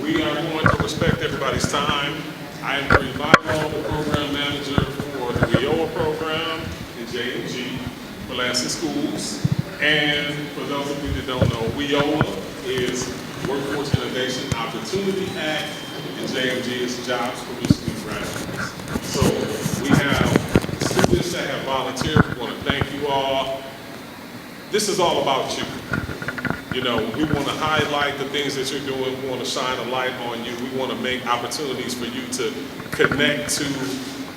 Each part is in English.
We are going to respect everybody's time. I am Green Biotech, the program manager for the WIOA program in JMG for Lansing Schools. And for those of you that don't know, WIOA is Workforce Innovation Opportunity Act, and JMG is Jobs for Michigan Graduates. So we have students that have volunteered. We want to thank you all. This is all about you. You know, we want to highlight the things that you're doing. We want to shine a light on you. We want to make opportunities for you to connect to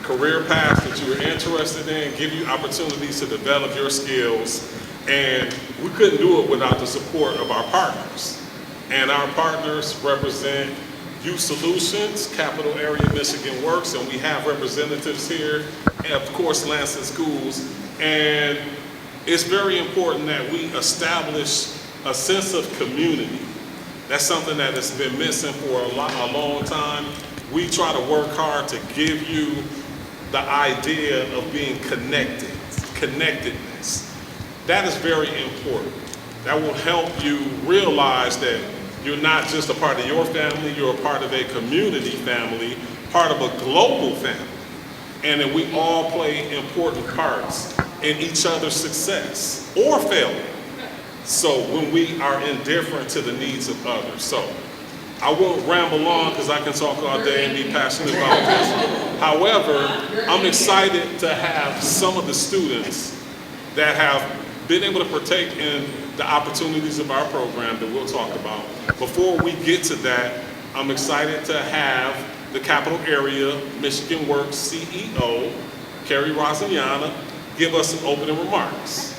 career paths that you are interested in, give you opportunities to develop your skills. And we couldn't do it without the support of our partners. And our partners represent Youth Solutions, Capital Area Michigan Works, and we have representatives here, and of course Lansing Schools. And it's very important that we establish a sense of community. That's something that has been missing for a long time. We try to work hard to give you the idea of being connectedness. That is very important. That will help you realize that you're not just a part of your family, you're a part of a community family, part of a global family, and that we all play important parts in each other's success or failure. So when we are indifferent to the needs of others. So I won't ramble on because I can talk all day and be passionate about this. However, I'm excited to have some of the students that have been able to partake in the opportunities of our program that we'll talk about. Before we get to that, I'm excited to have the Capital Area Michigan Works CEO, Carrie Rosignana, give us some opening remarks.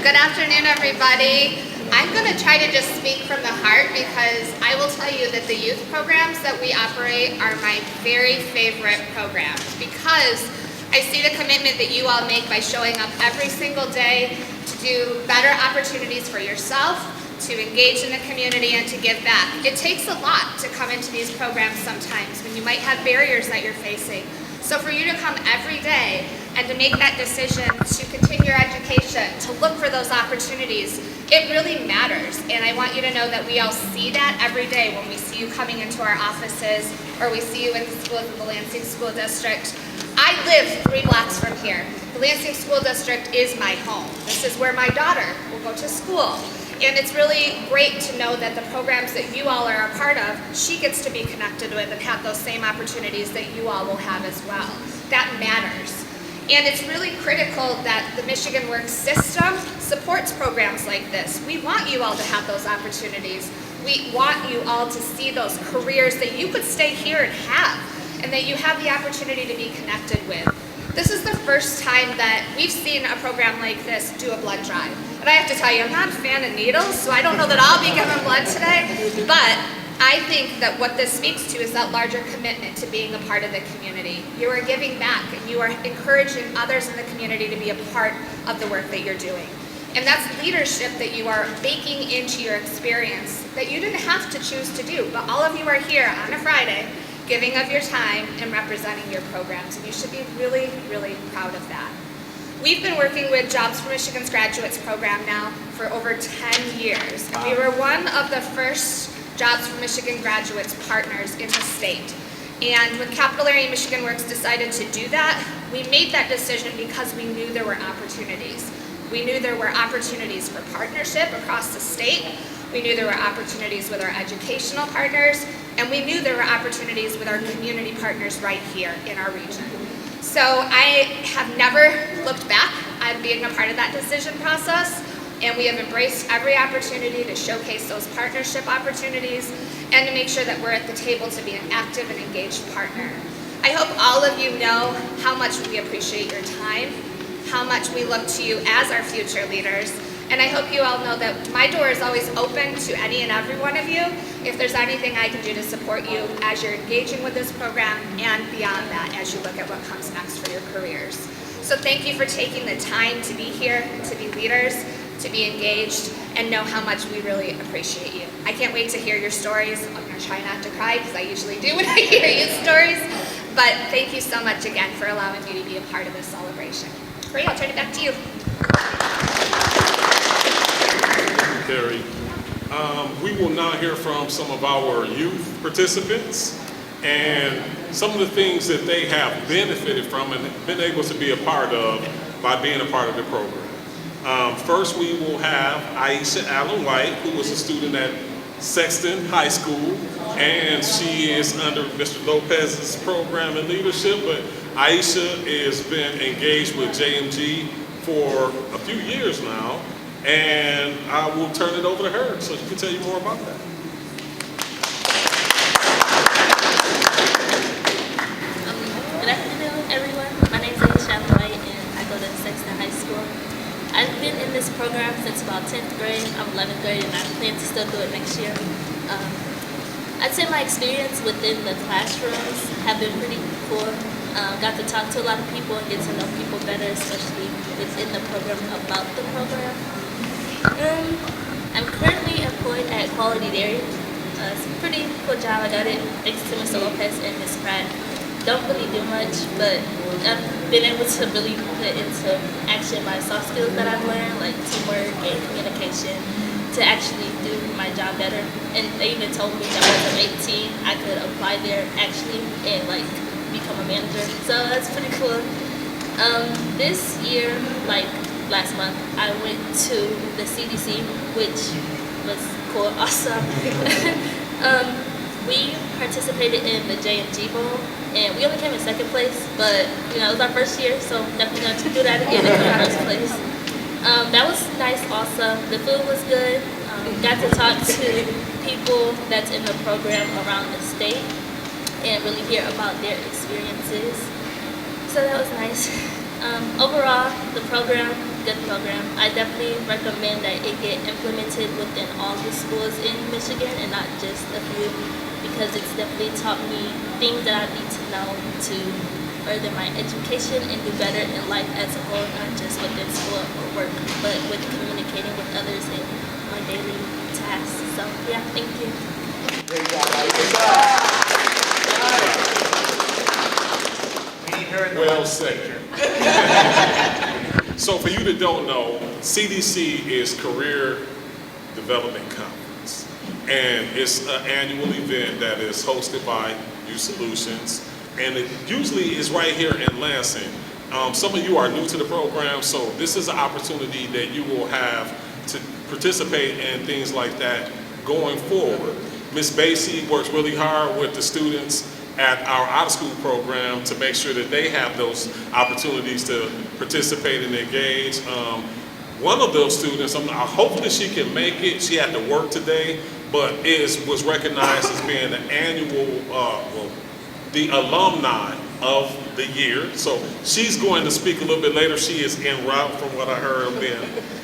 Good afternoon, everybody. I'm going to try to just speak from the heart because I will tell you that the youth programs that we operate are my very favorite programs because I see the commitment that you all make by showing up every single day to do better opportunities for yourself, to engage in the community, and to give back. It takes a lot to come into these programs sometimes when you might have barriers that you're facing. So for you to come every day and to make that decision to continue your education, to look for those opportunities, it really matters. And I want you to know that we all see that every day when we see you coming into our offices or we see you in the schools of the Lansing School District. I live 3 blocks from here. The Lansing School District is my home. This is where my daughter will go to school. And it's really great to know that the programs that you all are a part of, she gets to be connected with and have those same opportunities that you all will have as well. That matters. And it's really critical that the Michigan Works system supports programs like this. We want you all to have those opportunities. We want you all to see those careers that you could stay here and have, and that you have the opportunity to be connected with. This is the first time that we've seen a program like this do a blood drive. And I have to tell you, I'm not a fan of needles, so I don't know that I'll be giving blood today, but I think that what this speaks to is that larger commitment to being a part of the community. You are giving back and you are encouraging others in the community to be a part of the work that you're doing. And that's leadership that you are baking into your experience that you didn't have to choose to do, but all of you are here on a Friday giving of your time and representing your programs, and you should be really, really proud of that. We've been working with Jobs for Michigan's Graduates program now for over 10 years, and we were one of the first Jobs for Michigan Graduates partners in the state. And when Capital Area Michigan Works decided to do that, we made that decision because we knew there were opportunities. We knew there were opportunities for partnership across the state. We knew there were opportunities with our educational partners, and we knew there were opportunities with our community partners right here in our region. So I have never looked back on being a part of that decision process, and we have embraced every opportunity to showcase those partnership opportunities and to make sure that we're at the table to be an active and engaged partner. I hope all of you know how much we appreciate your time, how much we look to you as our future leaders, and I hope you all know that my door is always open to any and every one of you if there's anything I can do to support you as you're engaging with this program and beyond that as you look at what comes next for your careers. So thank you for taking the time to be here, to be leaders, to be engaged, and know how much we really appreciate you. I can't wait to hear your stories. I'm going to try not to cry because I usually do when I hear your stories. But thank you so much again for allowing me to be a part of this celebration. Great, I'll turn it back to you. post-secondary, we will now hear from some of our youth participants and some of the things that they have benefited from and been able to be a part of by being a part of the program. First, we will have Aisha Allen White, who was a student at Sexton High School, and she is under Mr. Lopez's program and leadership, but Aisha has been engaged with JMG for a few years now, and I will turn it over to her so she can tell you more about that. Good afternoon, everyone. My name is Aisha White, and I go to Sexton High School. I've been in this program since about 10th grade. I'm 11th grade, and I plan to still do it next year. I'd say my experience within the classrooms have been pretty cool. Got to talk to a lot of people and get to know people better, especially within the program about the program. I'm currently employed at Quality Dairy. It's a pretty cool job. I got it thanks to Mr. Lopez and Ms. Pratt. Don't really do much, but I've been able to really put into action my soft skills that I've learned, like teamwork and communication, to actually do my job better. And they even told me that once I'm 18, I could apply there actually and like become a manager. So that's pretty cool. This year, like last month, I went to the CDC, which was cool, awesome. We participated in the JMG Bowl, and we only came in second place, but you know, it was our first year, so definitely going to do that again and come in first place. That was nice also. The food was good. Got to talk to people that's in the program around the state and really hear about their experiences. So that was nice. Overall, the program, good program. I definitely recommend that it get implemented within all the schools in Michigan and not just a few, because it's definitely taught me things that I need to know to further my education and do better in life as a whole, not just within school or work, but with communicating with others in my daily tasks. So yeah, thank you. Well said. So for you that don't know, CDC is Career Development Conference, and it's an annual event that is hosted by Youth Solutions, and it usually is right here in Lansing. Some of you are new to the program, so this is an opportunity that you will have to participate in things like that going forward. Ms. Basie works really hard with the students at our out-of-school program to make sure that they have those opportunities to participate and engage. One of those students, hopefully she can make it. She had to work today, but was recognized as being the annual, the alumni of the year. So she's going to speak a little bit later. She is en route from what I heard being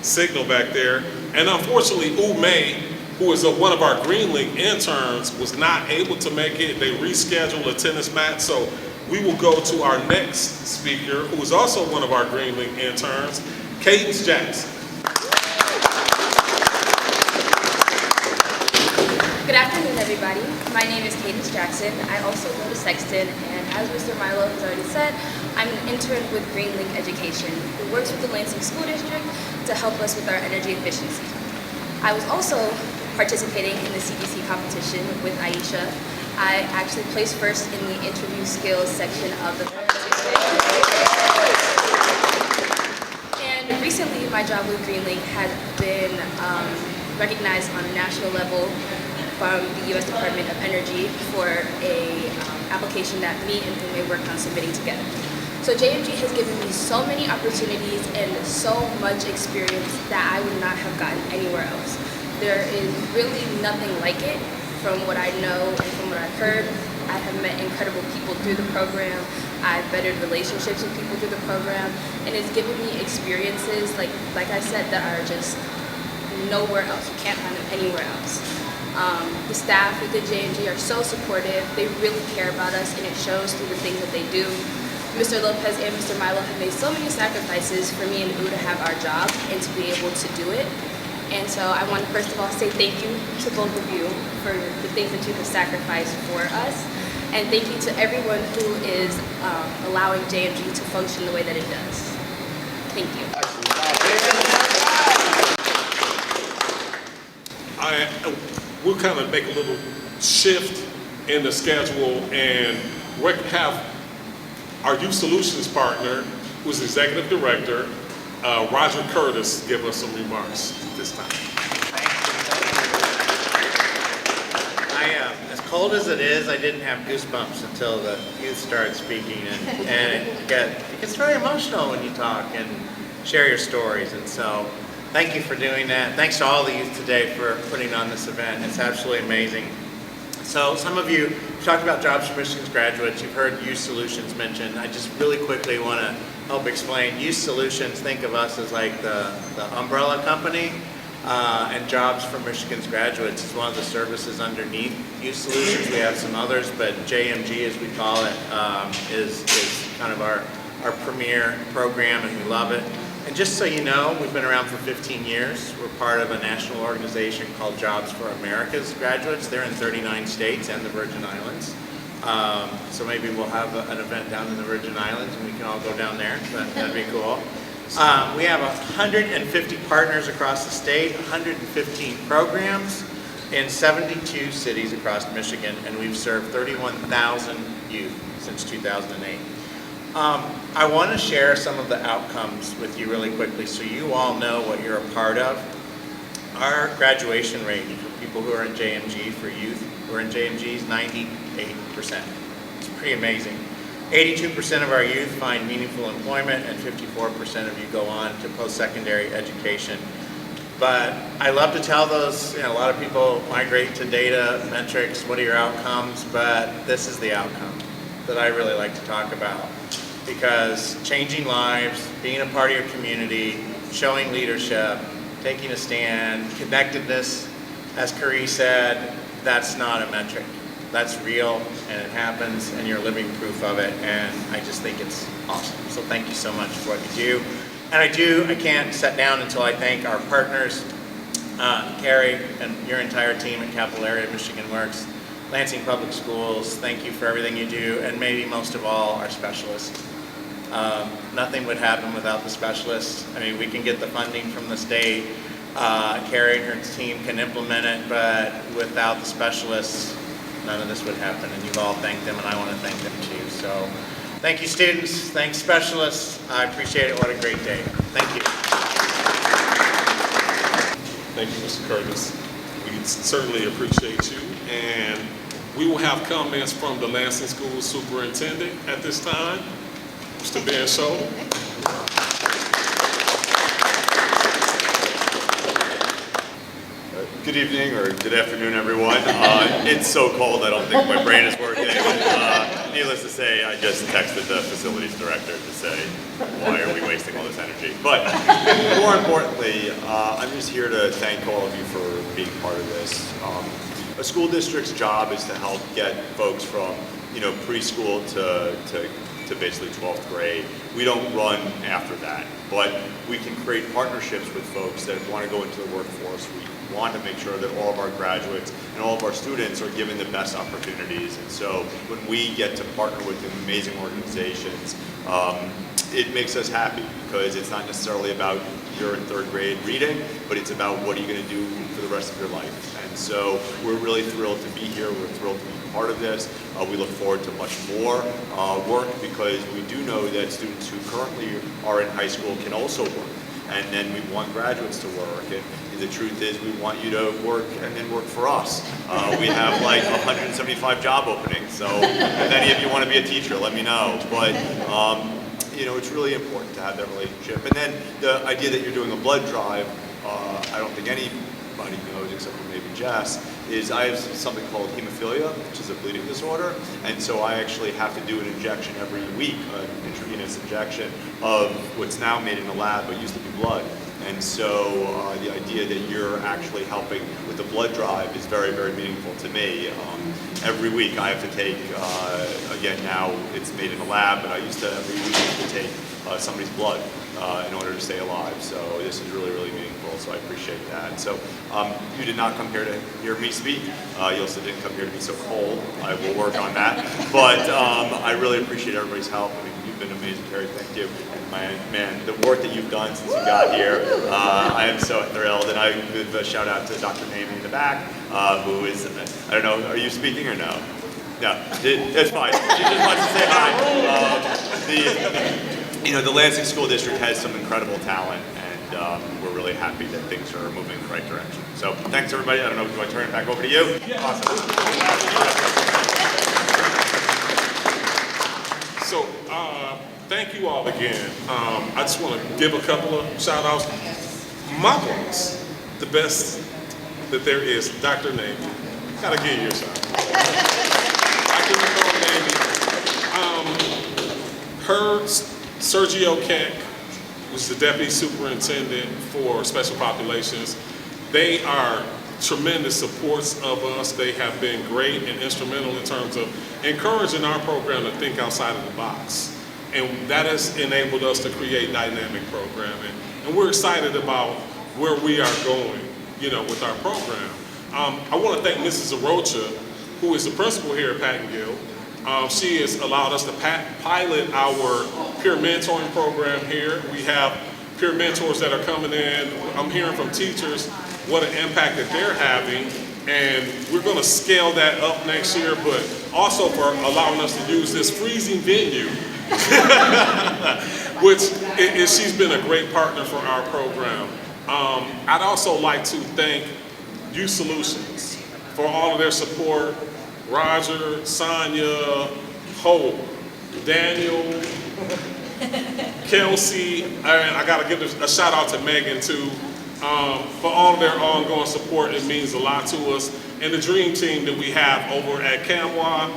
signal back there. And unfortunately, May, who is one of our Greenlink interns, was not able to make it. They rescheduled a tennis match, so we will go to our next speaker, who is also one of our Greenlink interns, Cadence Jackson. Good afternoon, everybody. My name is Cadence Jackson. I also go to Sexton, and as Mr. Milo has already said, I'm an intern with Greenlink Education, who works with the Lansing School District to help us with our energy efficiency. I was also participating in the CDC competition with Aisha. I actually placed first in the interview skills section of the competition. And recently, my job with Greenlink has been recognized on a national level from the U.S. Department of Energy for a application that me and Ume worked on submitting together. So JMG has given me so many opportunities and so much experience that I would not have gotten anywhere else. There is really nothing like it. From what I know and from what I've heard, I have met incredible people through the program. I've bettered relationships with people through the program, and it's given me experiences, like I said, that are just nowhere else. You can't find them anywhere else. The staff within JMG are so supportive. They really care about us, and it shows through the things that they do. Mr. Lopez and Mr. Milo have made so many sacrifices for me and U to have our job and to be able to do it. And so I want to first of all say thank you to both of you for the things that you have sacrificed for us. And thank you to everyone who is allowing JMG to function the way that it does. Thank you. we'll kind of make a little shift in the schedule, and we have our Youth Solutions partner, who's the executive director, Roger Curtis, give us some remarks this time. As cold as it is, I didn't have goosebumps until the youth started speaking, and it gets very emotional when you talk and share your stories. And so, thank you for doing that. Thanks to all the youth today for putting on this event. It's absolutely amazing. So, some of you talked about Jobs for Michigan's graduates. You've heard Youth Solutions mentioned. I just really quickly want to help explain. Youth Solutions, think of us as like the umbrella company. And Jobs for Michigan's graduates is one of the services underneath Youth Solutions. We have some others, but JMG, as we call it, is kind of our premier program, and we love it. And just so you know, we've been around for 15 years. We're part of a national organization called Jobs for America's graduates. They're in 39 states and the Virgin Islands. So maybe we'll have an event down in the Virgin Islands and we can all go down there. That'd be cool. We have 150 partners across the state, 115 programs in 72 cities across Michigan, and we've served 31,000 youth since 2008. I want to share some of the outcomes with you really quickly so you all know what you're a part of. Our graduation rate for people who are in JMG, for youth who are in JMG, is 98%. It's pretty amazing. 82% of our youth find meaningful employment, and 54% of you go on to post-secondary education. But I love to tell those, a lot of people migrate to data, metrics, what are your outcomes, but this is the outcome that I really like to talk about. Because changing lives, being a part of your community, showing leadership, taking a stand, connectedness, as Carrie said, that's not a metric. That's real, and it happens, and you're living proof of it, and I just think it's awesome. So thank you so much for what you do. And I can't sit down until I thank our partners, Carrie and your entire team at Capital Area Michigan Works, Lansing Public Schools, thank you for everything you do, and maybe most of all, our specialists. Nothing would happen without the specialists. I mean, we can get the funding from the state, Carrie and her team can implement it, but without the specialists, none of this would happen, and you've all thanked them, and I want to thank them too. So, thank you, students. Thanks, specialists. I appreciate it. What a great day. Thank you. Thank you, Mr. Curtis. We certainly appreciate you, and we will have comments from the Lansing School Superintendent at this time, Mr. Ben Scholl. Good evening or good afternoon, everyone. It's so cold I don't think my brain is working. Needless to say, I just texted the facilities director to say, why are we wasting all this energy? But more importantly, I'm just here to thank all of you for being part of this. A school district's job is to help get folks from preschool to basically 12th grade. We don't run after that, but we can create partnerships with folks that want to go into the workforce. We want to make sure that all of our graduates and all of our students are given the best opportunities. And so when we get to partner with amazing organizations, it makes us happy because it's not necessarily about you're in 3rd grade reading, but it's about what are you going to do for the rest of your life. And so we're really thrilled to be here. We're thrilled to be part of this. We look forward to much more work because we do know that students who currently are in high school can also work. And then we want graduates to work. And the truth is we want you to work and then work for us. We have like 175 job openings. So if any of you want to be a teacher, let me know. But it's really important to have that relationship. And then the idea that you're doing a blood drive, I don't think anybody knows except for maybe Jess, is I have something called hemophilia, which is a bleeding disorder, and so I actually have to do an injection every week, an intravenous injection of what's now made in the lab, but used to be blood. And so the idea that you're actually helping with the blood drive is very, very meaningful to me. Every week I have to take, again now it's made in the lab, but I used to every week have to take somebody's blood in order to stay alive. So this is really, really meaningful, so I appreciate that. So you did not come here to hear me speak. You also didn't come here to be so cold. I will work on that. But I really appreciate everybody's help. I mean, you've been amazing, Carrie. Thank you. Man, the work that you've done since you got here, I am so thrilled. And I give a shout out to Dr. Mamie in the back, who is, I don't know, are you speaking or no? No, it's fine. She just wants to say hi. The Lansing School District has some incredible talent, and we're really happy that things are moving in the right direction. So thanks, everybody. I don't know, do I turn it back over to you? Yeah. Awesome. So, thank you all again. I just want to give a couple of shout outs. My boss, the best that there is, Dr. Navy. Gotta give you a shout out. Dr. Navy. Her, Sergio Keck, who's the deputy superintendent for special populations. They are tremendous supports of us. They have been great and instrumental in terms of encouraging our program to think outside of the box. And that has enabled us to create dynamic programming. And we're excited about where we are going, with our program. I want to thank Mrs. Arocha, who is the principal here at Pattengill. She has allowed us to pilot our peer mentoring program here. We have peer mentors that are coming in. I'm hearing from teachers what an impact that they're having, and we're going to scale that up next year, but also for allowing us to use this freezing venue, which she's been a great partner for our program. I'd also like to thank Youth Solutions for all of their support. Roger, Sonia, Hope, Daniel, Kelsey, and I got to give a shout out to Megan too, for all of their ongoing support. It means a lot to us. And the dream team that we have over at Camwa,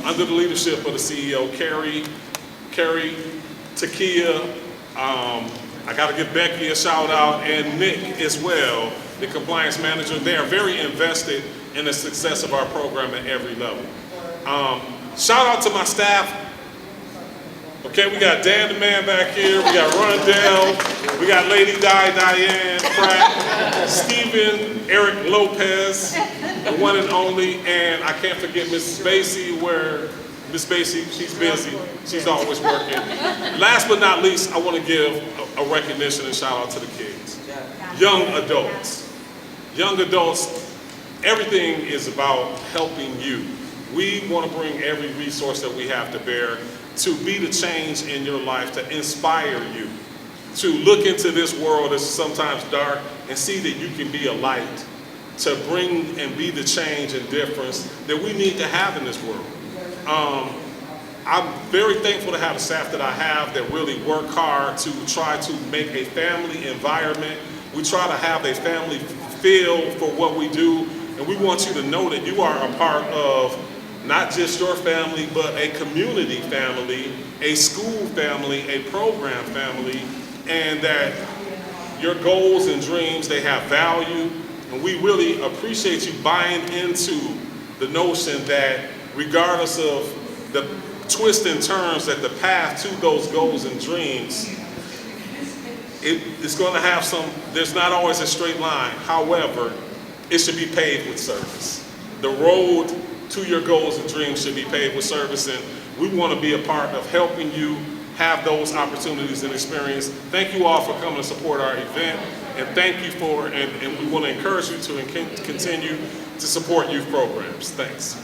under the leadership of the CEO, Carrie, Takia, I got to give Becky a shout out, and Nick as well, the compliance manager. They are very invested in the success of our program at every level. Shout out to my staff. Okay, we got Dan the Man back here, we got Rondell, we got Lady Diane Pratt, Stephen, Eric Lopez, the one and only, and I can't forget Mrs. Basie, where Miss Basie, she's busy, she's always working. Last but not least, I want to give a recognition and shout out to the kids. Young adults. Young adults, everything is about helping you. We want to bring every resource that we have to bear to be the change in your life, to inspire you, to look into this world that's sometimes dark and see that you can be a light, to bring and be the change and difference that we need to have in this world. I'm very thankful to have the staff that I have that really work hard to try to make a family environment. We try to have a family feel for what we do, and we want you to know that you are a part of not just your family, but a community family, a school family, a program family, and that your goals and dreams, they have value, and we really appreciate you buying into the notion that regardless of the twists and turns, that the path to those goals and dreams, it's going to have there's not always a straight line. However, it should be paved with service. The road to your goals and dreams should be paved with service, and we want to be a part of helping you have those opportunities and experience. Thank you all for coming to support our event, and thank you and we want to encourage you to continue to support youth programs. Thanks.